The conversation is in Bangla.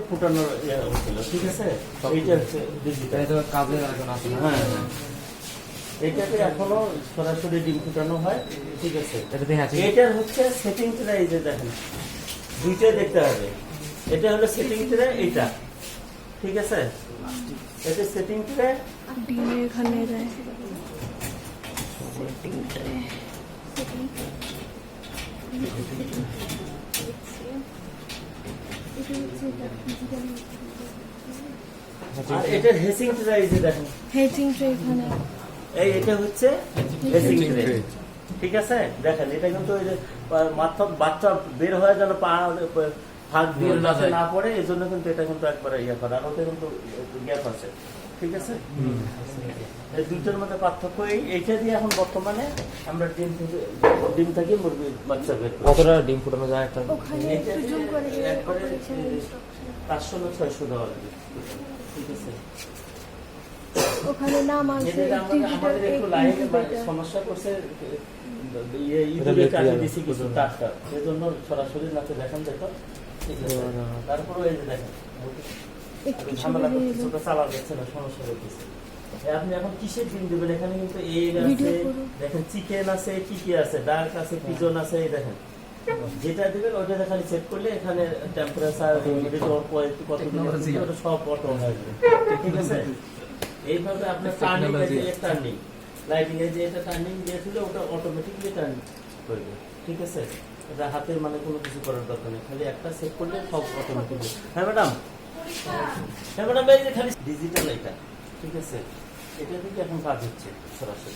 ফুটানোর হচ্ছিল, ঠিক আছে। এইটা হচ্ছে ডিজিটাল কাজে এখন আছে না। হ্যাঁ হ্যাঁ, এটাতে এখনো সরাসরি ডিম ফুটানো হয়, ঠিক আছে। এটার হচ্ছে সেটিং ট্রে, এই যে দেখেন দুইটাই দেখতে হবে। এটা হলো সেটিং ট্রে, এইটা ঠিক আছে। এটা সেটিং ট্রে, ডিমে এখানে যায় সেটিং ট্রে। আর এটা হেসিং ট্রে, এই যে দেখেন হেজিং ট্রে এখানে। এটা হচ্ছে হেসিং ট্রে, ঠিক আছে। দেখেন এটা কিন্তু ওই যে মাথা বাচ্চা বের হয়ে যেন পা ফাঁক দিয়ে না পড়ে, এই জন্য কিন্তু এটা কিন্তু একবারে ইয়ে করে। আর ওটা কিন্তু গ্যাপ আছে, ঠিক আছে। এই দুইটার মধ্যে পার্থক্য এইটা দিয়ে এখন বর্তমানে আমরা ডিম থেকে মুরগির বাচ্চা বের করি। কতটা ডিম ফুটানো যায় একটা? ওখানে এইটা একটু জুম করে দিলে একবারে অপারেশন ইনস্ট্রাকশন। 500 না 600 দেওয়া লাগবে, ঠিক আছে। ওখানে নাম আছে এটা আমাদের একটু লাইনে সমস্যা করছে, দিছি কিছু টাকা, এই জন্য সরাসরি নাতে দেখেন, দেখো ঠিক আছে। তারপরে এই যে দেখেন ঝামেলা করতেছে, ওটা চালা যাচ্ছে না, সমস্যা করতেছে। আপনি এখন কিসের ডিম দিবেন? এখানে কিন্তু এগ আছে, দেখেন চিকেন আছে, কি কি আছে, ডাক আছে, পিজন আছে, এই দেখেন যেটা দিবেন ওইটা খালি সেট করলে এখানে টেম্পারেচার ওটা সব অটো হয়ে যাবে, ঠিক আছে। এইভাবে আপনার টার্নিং লাইটিং এর যে এটা টার্নিং দিয়েছিল ওটা অটোমেটিকলি টার্ন করবে, ঠিক আছে। এটা হাতের মানে কোনো কিছু করার দরকার নেই, খালি একটা সেট করলে সব অটোমেটিকলি। হ্যাঁ ম্যাডাম, হ্যাঁ ম্যাডাম, এই যে খালি ডিজিটাল এটা, ঠিক আছে। এটা থেকে এখন কাজ হচ্ছে সরাসরি।